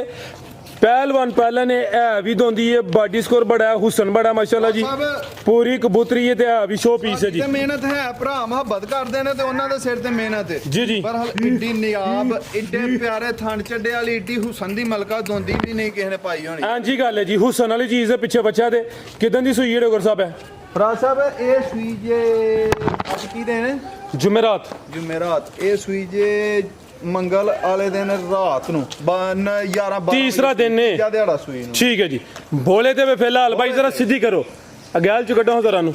ਪਹਿਲਵਾਨ ਪਹਿਲਾਂ ਨੇ ਇਹ ਵੀ ਦੋਂਦੀ ਹੈ, ਬਾਡੀ ਸਕੋਰ ਬੜਾ ਹੈ, ਹੁਸਨ ਬੜਾ ਮਾਸ਼ਾਅੱਲਾ ਜੀ, ਪੂਰੀ ਕਬੂਤਰੀ ਹੈ ਤੇ ਇਹ ਵੀ ਸ਼ੋ ਪੀਸ ਹੈ ਜੀ। ਤੇ ਮਿਹਨਤ ਹੈ, ਭਰਾ ਮੁਹੱਬਤ ਕਰਦੇ ਨੇ ਤੇ ਉਹਨਾਂ ਦੇ ਸਿਰ ਤੇ ਮਿਹਨਤ ਹੈ ਜੀ ਜੀ। ਪਰ ਏਡੀ ਨਿਆਬ ਏਡੇ ਪਿਆਰੇ ਥਣ ਚੱਡੇ ਵਾਲੀ ਏਡੀ ਹੁਸਨ ਦੀ ਮਲਕਾ ਦੋਂਦੀ ਵੀ ਨਹੀਂ ਕਿਸੇ ਨੇ ਪਾਈ ਹੋਣੀ। ਹਾਂਜੀ ਗੱਲ ਹੈ ਜੀ, ਹੁਸਨ ਵਾਲੀ ਚੀਜ਼ ਹੈ। ਪਿੱਛੇ ਬੱਚਾ ਤੇ ਕਿਦਾਂ ਦੀ ਸੂਈ ਹੈ ਡੋਗਰ ਸਾਹਿਬ ਹੈ? ਭਰਾ ਸਾਹਿਬ ਇਹ ਸੂਈ ਜੇ ਅੱਜ ਕੀ ਦਿਨ? ਜੁਮੇਰਾਤ। ਜੁਮੇਰਾਤ। ਇਹ ਸੂਈ ਜੇ ਮੰਗਲ ਵਾਲੇ ਦਿਨ ਰਾਤ ਨੂੰ 11-12 ਤੀਸਰਾ ਦਿਨ ਨੇ ਦਿਹਾੜਾ ਸੂਈ ਨੂੰ। ਠੀਕ ਹੈ ਜੀ। ਬੋਲੇ ਤੇ ਵੇ ਫਿਲਹਾਲ ਬਾਈ ਜ਼ਰਾ ਸਿੱਧੀ ਕਰੋ, ਅਗੈਲ ਚ ਕੱਢੋ ਜ਼ਰਾ ਨੂੰ।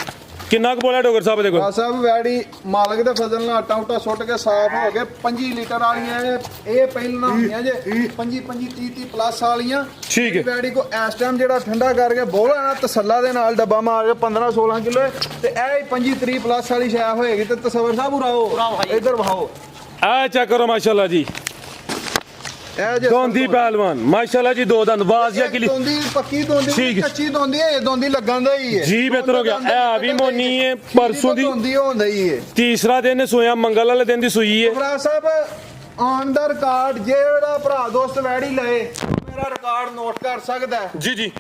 ਕਿੰਨਾ ਕੁ ਬੋਲਾ ਡੋਗਰ ਸਾਹਿਬ ਦੇ ਕੋਲ? ਭਰਾ ਸਾਹਿਬ ਵੈੜੀ ਮਾਲਕ ਦੇ ਫਜ਼ਲ ਨਾਲ ਆਟਾ ਉਟਾ ਸੁੱਟ ਕੇ ਸਾਫ਼ ਹੋ ਗਏ। 25 ਲੀਟਰ ਵਾਲੀਆਂ ਇਹ ਪਹਿਲਾਂ ਹੁੰਦੀਆਂ ਜੇ 25 30 ਪਲੱਸ ਵਾਲੀਆਂ। ਠੀਕ ਹੈ। ਵੈੜੀ ਕੋ ਇਸ ਟਾਈਮ ਜਿਹੜਾ ਠੰਡਾ ਕਰਕੇ ਬੋਲਾ ਨਾ ਤਸੱਲਾ ਦੇ ਨਾਲ ਡੱਬਾ ਮਾਰ ਕੇ 15-16 ਕਿਲੋ ਤੇ ਇਹ 25 30 ਪਲੱਸ ਵਾਲੀ ਸ਼ੈ ਹੋਏਗੀ ਤੇ ਤਸਵਰ ਸਾਹਿਬ ਉਰਾਓ ਇੱਧਰ ਵਹਾਓ। ਆ ਚੈੱਕ ਕਰੋ ਮਾਸ਼ਾਅੱਲਾ ਜੀ, ਇਹ ਜੇ ਦੋਂਦੀ ਪਹਿਲਵਾਨ ਮਾਸ਼ਾਅੱਲਾ ਜੀ, ਦੋ ਦੰਦ ਬਾਜ਼ ਜਾਂ ਕਿਲੀ ਦੋਂਦੀ ਪੱਕੀ ਦੋਂਦੀ ਠੀਕ ਹੈ। ਕੱਚੀ ਦੋਂਦੀ ਹੈ, ਇਹ ਦੋਂਦੀ ਲੱਗਣ ਦਾ ਹੀ ਹੈ ਜੀ। ਬਿਹਤਰ ਹੋ ਗਿਆ। ਇਹ ਵੀ ਮੋਨੀ ਹੈ, ਪਰਸੋਂ ਦੀ ਦੋਂਦੀ ਹੁੰਦਾ ਹੀ ਹੈ। ਤੀਸਰਾ ਦਿਨ ਸੋਇਆ, ਮੰਗਲ ਵਾਲੇ ਦਿਨ ਦੀ ਸੂਈ ਹੈ। ਭਰਾ ਸਾਹਿਬ ਆਨ ਦਾ ਰਿਕਾਰਡ ਜਿਹੜਾ ਭਰਾ ਦੋਸਤ ਵੈੜੀ ਲਏ ਮੇਰਾ ਰਿਕਾਰਡ ਨੋਟ ਕਰ ਸਕਦਾ ਹੈ। ਜੀ ਜੀ।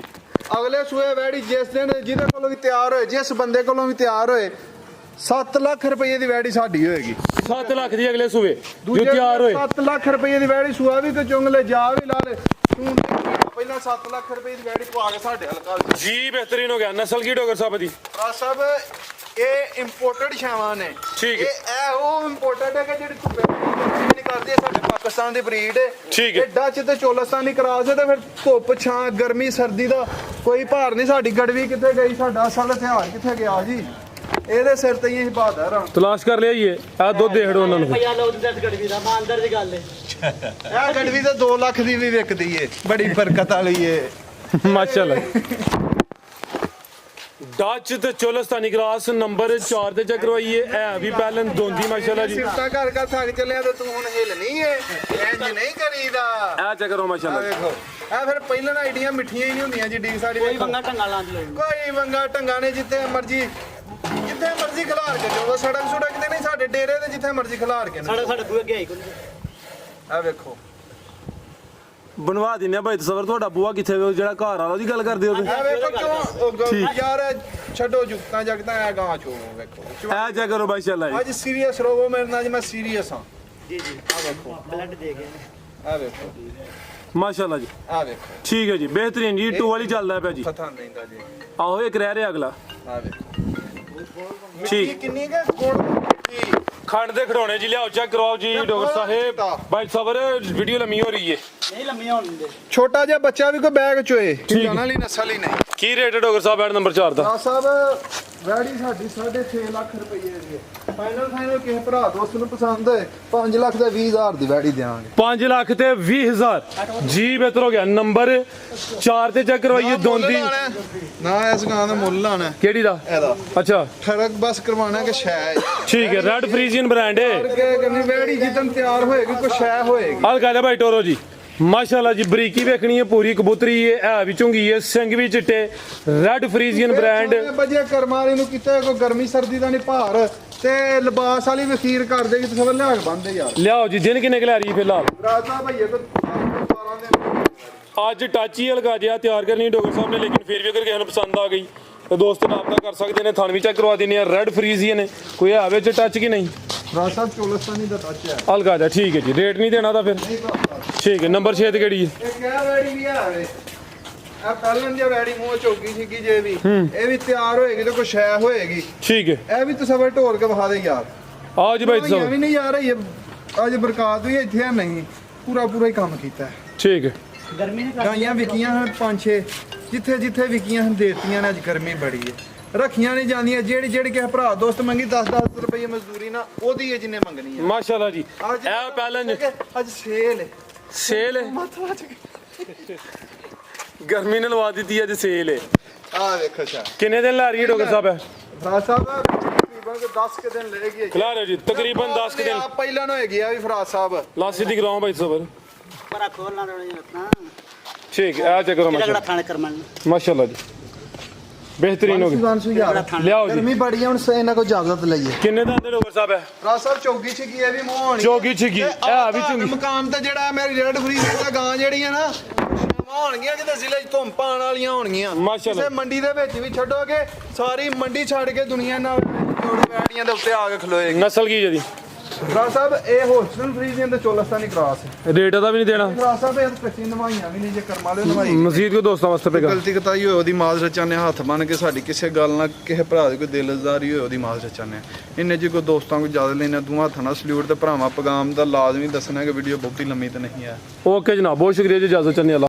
ਅਗਲੇ ਸੂਏ ਵੈੜੀ ਜਿਸ ਦਿਨ ਜਿਹਦੇ ਕੋਲੋਂ ਵੀ ਤਿਆਰ ਹੋਏ, ਜਿਸ ਬੰਦੇ ਕੋਲੋਂ ਵੀ ਤਿਆਰ ਹੋਏ, 7 ਲੱਖ ਰੁਪਏ ਦੀ ਵੈੜੀ ਸਾਡੀ ਹੋਏਗੀ। 7 ਲੱਖ ਦੀ ਅਗਲੇ ਸੂਏ ਜੋ ਤਿਆਰ ਹੋਏ। 7 ਲੱਖ ਰੁਪਏ ਦੀ ਵੈੜੀ ਸੂਆ ਵੀ ਤੇ ਚੁੰਗ ਲੈ ਜਾ ਵੀ ਲਾ ਲੈ ਤੂੰ ਪਹਿਲਾਂ 7 ਲੱਖ ਰੁਪਏ ਦੀ ਵੈੜੀ ਪਵਾ ਕੇ ਸਾਡੇ ਹਲਕਾ ਜੀ। ਬਿਹਤਰੀਨ ਹੋ ਗਿਆ। ਨਸਲ ਕੀ ਡੋਗਰ ਸਾਹਿਬ ਦੀ? ਭਰਾ ਸਾਹਿਬ ਇਹ ਇੰਪੋਰਟਡ ਸ਼ਾਵਾਂ ਨੇ। ਠੀਕ ਹੈ। ਇਹ ਉਹ ਇੰਪੋਰਟਡ ਹੈ ਕਿ ਜਿਹੜੀ ਧੁੱਪੇ ਨਹੀਂ ਕਰਦੀ, ਸਾਡੇ ਪਾਕਿਸਤਾਨ ਦੀ ਬਰੀਡ ਹੈ। ਠੀਕ ਹੈ। ਇਹ ਡੱਚ ਤੇ ਚੋਲਸਤਾਨੀ ਕਰਾਸ ਹੈ ਤੇ ਫਿਰ ਧੁੱਪ ਛਾਂ ਗਰਮੀ ਸਰਦੀ ਦਾ ਕੋਈ ਭਾਰ ਨਹੀਂ। ਸਾਡੀ ਗੜਵੀ ਕਿੱਥੇ ਗਈ, ਸਾਡਾ ਅਸਲ ਹਥਿਆਰ ਕਿੱਥੇ ਗਿਆ ਜੀ? ਇਹਦੇ ਸਿਰ ਤੇ ਹੀ ਬਹਾਦਰ ਆ। ਤਲਾਸ਼ ਕਰ ਲਿਆ ਜੀ। ਆ ਦੁੱਧ ਦੇ ਹੜੋ ਉਹਨਾਂ ਨੂੰ। ਭਈਆ ਲੋ ਦੀ ਗੜਵੀ ਦਾ ਅੰਦਰ ਦੀ ਗੱਲ ਹੈ। ਇਹ ਗੜਵੀ ਤਾਂ 2 ਲੱਖ ਦੀ ਵੀ ਵਿਕਦੀ ਏ, ਬੜੀ ਬਰਕਤ ਵਾਲੀ ਏ ਮਾਸ਼ਾਅੱਲਾ। ਡੱਚ ਤੇ ਚੋਲਸਤਾਨੀ ਕਰਾਸ ਨੰਬਰ 4 ਤੇ ਚੈੱਕ ਕਰਵਾਈਏ। ਇਹ ਵੀ ਪਹਿਲਾਂ ਦੋਂਦੀ ਮਾਸ਼ਾਅੱਲਾ ਜੀ। ਸਿਫਤਾਂ ਕਰ ਥੱਕ ਚੱਲਿਆ ਤੇ ਤੂੰ ਹੁਣ ਹਿੱਲਣੀ ਏ, ਇੰਜ ਨਹੀਂ ਕਰੀਦਾ। ਇਹ ਚੈੱਕ ਕਰੋ ਆ ਮਾਸ਼ਾਅੱਲਾ। ਵੇਖੋ ਇਹ ਫਿਰ ਪਹਿਲਾਂ ਆਈਡੀਆਂ ਮਿੱਠੀਆਂ ਹੀ ਨਹੀਂ ਹੁੰਦੀਆਂ ਜਿੱਡੀ ਸਾਡੀ। ਕੋਈ ਬੰਗਾ ਢੰਗਾ ਲਾਂਦੀ ਲੋੜ ਕੋਈ ਵੰਗਾ ਢੰਗਾ ਨੇ ਜਿੱਥੇ ਮਰਜੀ ਖਿਲਾਰ ਕੇ ਜਾਓ। ਸੜਕ ਤੇ ਨਹੀਂ, ਸਾਡੇ ਡੇਰੇ ਤੇ ਜਿੱਥੇ ਮਰਜੀ ਖਿਲਾਰ ਕੇ ਨਾ। ਸਾਡੇ ਬੂਏ ਅੱਗੇ ਆਈ ਕੋਈ ਆ ਵੇਖੋ ਬਣਵਾ ਦਿੰਨੇ ਆ ਭਾਈ ਤਸਵਰ। ਤੁਹਾਡਾ ਬੂਆ ਕਿੱਥੇ ਵੇ? ਜਿਹੜਾ ਘਰ ਵਾਲਾ ਉਹਦੀ ਗੱਲ ਕਰਦੇ ਹੋ ਤੇ? ਆ ਵੇਖੋ ਕਿਉਂ ਯਾਰ ਛੱਡੋ ਜੁਗਤਾਂ ਜਗਤਾਂ ਆ ਗਾਂ ਚੋ ਵੇਖੋ। ਇਹ ਚੈੱਕ ਕਰੋ ਮਾਸ਼ਾਅੱਲਾ ਜੀ। ਅੱਜ ਸੀਰੀਅਸ ਰਹੋ ਮੇਰੇ ਨਾਲ, ਅੱਜ ਮੈਂ ਸੀਰੀਅਸ ਹਾਂ। ਜੀ ਜੀ। ਆ ਵੇਖੋ ਬਲੱਡ ਦੇ ਗਏ ਆ ਵੇਖੋ ਮਾਸ਼ਾਅੱਲਾ ਜੀ। ਆ ਵੇਖੋ ਠੀਕ ਹੈ ਜੀ। ਬਿਹਤਰੀਨ ਜੀ। 2 ਵਾਲੀ ਚੱਲਦਾ ਪਿਆ ਜੀ। ਪਤਾ ਨਹੀਂ ਦਾ ਜੀ। ਆਹੋ ਇੱਕ ਰਹਿ ਰਿਹਾ ਅਗਲਾ। ਆ ਵੇਖੋ ਠੀਕ। ਕਿੰਨੀ ਕੇ ਗੁੜ ਮਿੱਠੀ ਖੰਡ ਦੇ ਖਿਡੌਣੇ ਜੀ ਲਿਆਓ, ਚੈੱਕ ਕਰਵਾਓ ਜੀ ਡੋਗਰ ਸਾਹਿਬ। ਭਾਈ ਸਬਰ ਵੀਡੀਓ ਲੰਮੀ ਹੋ ਰਹੀ ਹੈ। ਨਹੀਂ ਲੰਮੀਆਂ ਹੋਣ ਦਿੰਦੇ। ਛੋਟਾ ਜਿਹਾ ਬੱਚਾ ਵੀ ਕੋਈ ਬੈਗ ਚੋਏ ਜਾਣ ਵਾਲੀ ਨਸਲ ਹੀ ਨਹੀਂ। ਕੀ ਰੇਟ ਹੈ ਡੋਗਰ ਸਾਹਿਬ ਐਡ ਨੰਬਰ 4 ਦਾ? ਆ ਸਾਹਿਬ ਵੈੜੀ ਸਾਡੀ 6.5 ਲੱਖ ਰੁਪਏ ਦੀ ਹੈ। ਫਾਈਨਲ ਕਿਸੇ ਭਰਾ ਦੋਸਤ ਨੂੰ ਪਸੰਦ ਹੈ 5 ਲੱਖ ਦਾ 20,000 ਦੀ ਵੈੜੀ ਦੇਵਾਂਗੇ। 5 ਲੱਖ ਤੇ 20,000 ਜੀ। ਬਿਹਤਰ ਹੋ ਗਿਆ। ਨੰਬਰ 4 ਤੇ ਚੈੱਕ ਕਰਵਾਈਏ। ਦੋਂਦੀ ਨਾ ਇਸ ਗਾਂ ਦਾ ਮੁੱਲ ਲਾਣਾ ਕਿਹੜੀ ਦਾ? ਇਹਦਾ ਅੱਛਾ ਫਰਕ ਬਸ ਕਰਵਾਣਾ ਕਿ ਸ਼ੈ ਠੀਕ ਹੈ। ਰੈਡ ਫਰੀਜ਼ੀਅਨ ਬ੍ਰਾਂਡ ਹੈ। ਕਰਨੀ ਵੈੜੀ ਜਿੱਦਨ ਤਿਆਰ ਹੋਏਗੀ ਕੋਈ ਸ਼ੈ ਹੋਏਗੀ। ਹਾਲ ਗੱਲ ਭਾਈ ਟੋਰੋ ਜੀ ਮਾਸ਼ਾਅੱਲਾ ਜੀ। ਬਰੀਕੀ ਵੇਖਣੀ ਹੈ ਪੂਰੀ, ਕਬੂਤਰੀ ਹੈ ਇਹ ਵੀ ਝੁੰਗੀ ਹੈ, ਸਿੰਘ ਵੀ ਚਿੱਟੇ, ਰੈਡ ਫਰੀਜ਼ੀਅਨ ਬ੍ਰਾਂਡ। ਬਜੇ ਕਰਮਾਰੀ ਨੂੰ ਕੀਤਾ ਕੋਈ ਗਰਮੀ ਸਰਦੀ ਦਾ ਨਹੀਂ ਭਾਰ ਤੇ ਲਿਬਾਸ ਵਾਲੀ ਵਸੀਰ ਕਰ ਦੇਗੀ ਤੇ ਸਭ ਲਿਆ ਕੇ ਬੰਦੇ ਯਾਰ। ਲਿਆਓ ਜੀ। ਦਿਨ ਕਿੰਨੇ ਕੁ ਲੈ ਰਹੀ ਹੈ ਫਿਲਹਾਲ? ਰਾਜਾ ਭਈਏ ਤੋਂ 12 ਦਿਨ ਅੱਜ ਟਾਚੀ ਹਲਕਾ ਜਿਹਾ ਤਿਆਰ ਕਰਨੀ ਡੋਗਰ ਸਾਹਿਬ ਨੇ, ਲੇਕਿਨ ਫਿਰ ਵੀ ਅਗਰ ਕਿਸੇ ਨੂੰ ਪਸੰਦ ਆ ਗਈ ਤਾਂ ਦੋਸਤ ਰਾਬਤਾ ਕਰ ਸਕਦੇ ਨੇ। ਥਣ ਵੀ ਚੈੱਕ ਕਰਵਾ ਦਿੰਦੇ ਆ। ਰੈਡ ਫਰੀਜ਼ੀਅਨ ਹੈ, ਕੋਈ ਹੈ ਵਿੱਚ ਟੱਚ ਕਿ ਨਹੀਂ? ਰਾਜ ਸਾਹਿਬ ਚੋਲਸਤਾਨੀ ਦਾ ਟੱਚ ਹੈ। ਹਲਕਾ ਜਿਹਾ ਠੀਕ ਹੈ ਜੀ। ਰੇਟ ਨਹੀਂ ਦੇਣਾ ਤਾਂ ਫਿਰ ਠੀਕ ਹੈ। ਨੰਬਰ 6 ਤੇ ਕਿਹੜੀ ਹੈ? ਇਹ ਕਿਹੜਾ ਵੈੜੀ ਵੀ ਆ ਵੇ ਆ ਪਹਿਲਾਂ ਦੀ ਵੈੜੀ ਮੂੰਹ ਚੌਕੀ ਸੀਗੀ ਜੇ ਵੀ ਇਹ ਵੀ ਤਿਆਰ ਹੋਏਗੀ ਤੇ ਕੋਈ ਸ਼ੈ ਹੋਏਗੀ। ਠੀਕ ਹੈ। ਇਹ ਵੀ ਤਸਵਰ ਢੋਰ ਕੇ ਵਿਖਾ ਦੇ ਯਾਰ। ਆਓ ਜੀ ਭਾਈ ਇਹ ਸਾਹਿਬ। ਵੀ ਨਹੀਂ ਯਾਰ ਇਹ ਅੱਜ ਬਰਕਾਤ ਵੀ ਇੱਥੇ ਆ ਨਹੀਂ ਪੂਰਾ ਹੀ ਕੰਮ ਕੀਤਾ ਹੈ। ਠੀਕ ਹੈ। ਗਰਮੀ ਨੇ ਗਾਈਆਂ ਵਿਕੀਆਂ ਹਨ 5-6 ਜਿੱਥੇ ਵਿਕੀਆਂ ਹਨ ਦੇਤੀਆਂ ਨੇ। ਅੱਜ ਗਰਮੀ ਬੜੀ ਹੈ, ਰੱਖੀਆਂ ਨਹੀਂ ਜਾਂਦੀਆਂ। ਜਿਹੜੀ ਕਿਸੇ ਭਰਾ ਦੋਸਤ ਮੰਗੀ 10-10 ਰੁਪਏ ਮਜ਼ਦੂਰੀ ਨਾ ਉਹਦੀ ਹੈ ਜਿੰਨੇ ਮੰਗਣੀ ਹੈ। ਮਾਸ਼ਾਅੱਲਾ ਜੀ। ਅੱਜ ਇਹ ਪਹਿਲਾਂ ਅੱਜ ਸੇਲ ਹੈ। ਸੇਲ ਹੈ। ਗਰਮੀ ਨੇ ਲਵਾ ਦਿੱਤੀ ਅੱਜ ਸੇਲ ਹੈ। ਆ ਵੇਖੋ ਸ਼ਾ ਕਿੰਨੇ ਦਿਨ ਲਾ ਰਹੀ ਹੈ ਡੋਗਰ ਸਾਹਿਬ? ਫਰਾਜ਼ ਸਾਹਿਬ ਤਕਰੀਬਨ 10 ਕੇ ਦਿਨ ਲਏਗੀ। ਖਿਲਾ ਰਹੇ ਜੀ ਤਕਰੀਬਨ 10 ਕੁ ਦਿਨ। ਆ ਪਹਿਲਾਂ ਨੂੰ ਹੈਗੀ ਆ ਵੀ ਫਰਾਜ਼ ਸਾਹਿਬ ਲਾਸੀ ਦੀ ਕਰਾਓ ਭਾਈ ਸਬਰ। ਬੜਾ ਖੋਲਣਾ ਰੋਣਾ ਜੀ ਰੱਖਣਾ ਠੀਕ ਹੈ। ਆ ਚੈੱਕ ਕਰੋ ਕਿਹੜਾ ਮਾਸ਼ਾਅੱਲਾ। ਥਾਣੇ ਕਰਮਨ ਮਾਸ਼ਾਅੱਲਾ ਜੀ। ਬਿਹਤਰੀਨ ਹੋ ਗਈ। ਲਿਆਓ ਜੀ। ਗਰਮੀ ਬੜੀ ਹੈ ਹੁਣ ਇਹਨਾਂ ਕੋ ਇਜਾਜ਼ਤ ਲਈਏ। ਕਿੰਨੇ ਦਾ ਡੋਗਰ ਸਾਹਿਬ ਹੈ? ਫਰਾਜ਼ ਸਾਹਿਬ ਚੌਗੀ ਚ ਕੀ ਹੈ ਵੀ ਮੂੰਹ ਹੋਣੀ ਚੌਗੀ ਛਿੱਗੀ ਇਹ ਵੀ ਝੁੰਗੀ। ਮਕਾਨ ਤੇ ਜਿਹੜਾ ਮੇਰੀ ਰੈਡ ਫਰੀ ਦਾ ਗਾਂ ਜਿਹੜੀ ਹੈ ਨਾ ਹੋਣਗੀਆਂ ਕਿਤੇ ਜ਼ਿਲ੍ਹੇ 'ਚ ਧੁੰਮ ਪਾਣ ਵਾਲੀਆਂ ਹੋਣਗੀਆਂ ਮਾਸ਼ਾਅੱਲਾ। ਕਿਸੇ ਮੰਡੀ ਦੇ ਵਿੱਚ ਵੀ ਛੱਡੋਗੇ ਸਾਰੀ ਮੰਡੀ ਛੱਡ ਕੇ ਦੁਨੀਆ ਨਾਲ ਜੋੜੀ ਬੈਠੀਆਂ ਦੇ ਉੱਤੇ ਆ ਕੇ ਖਲੋਏਗੀ। ਨਸਲ ਕੀ ਜੀ ਭਰਾ ਸਾਹਿਬ ਇਹ ਹੋਸਟਨ ਫਰੀਜ਼ੀਅਨ ਤੇ ਚੋਲਸਤਾਨੀ ਕ੍ਰਾਸ ਹੈ। ਰੇਟ ਦਾ ਵੀ ਨਹੀਂ ਦੇਣਾ ਭਰਾ ਸਾਹਿਬ ਇਹ ਕੱਚੀ ਨਵਾਈਆਂ ਵੀ ਨਹੀਂ ਜੇ ਕਰਮ ਵਾਲੇ ਨਵਾਈ ਮਸੀਤ ਕੋ ਦੋਸਤਾਂ ਵਾਸਤੇ ਪੇਗਾ ਗਲਤੀ ਕਤਾਈ ਹੋਏ ਉਹਦੀ ਮਾਜ਼ ਰਚਾਨੇ ਹੱਥ ਬੰਨ ਕੇ ਸਾਡੀ ਕਿਸੇ ਗੱਲ ਨਾਲ ਕਿਸੇ ਭਰਾ ਦੀ ਕੋਈ ਦਿਲਦਾਰੀ ਹੋਏ ਉਹਦੀ ਮਾਜ਼ ਰਚਾਨੇ ਇੰਨੇ ਜੀ ਕੋਈ ਦੋਸਤਾਂ ਕੋਈ ਜ਼ਿਆਦਾ ਲੈਣਾ ਤੂੰ ਹੱਥ ਨਾਲ ਸਲੂਟ ਤੇ ਭਰਾਵਾਂ ਪਗਾਮ ਦਾ ਲਾਜ਼ਮੀ ਦੱਸਣਾ ਕਿ ਵੀਡੀਓ ਬਹੁਤੀ ਲੰਮੀ ਤੇ ਨਹੀਂ ਹੈ। ਓਕੇ ਜਨਾਬ, ਬਹੁਤ ਸ਼ੁਕਰੀਆ ਜੀ, ਇਜਾਜ਼ਤ ਚਾਹੁੰਦੇ ਹਾਂ।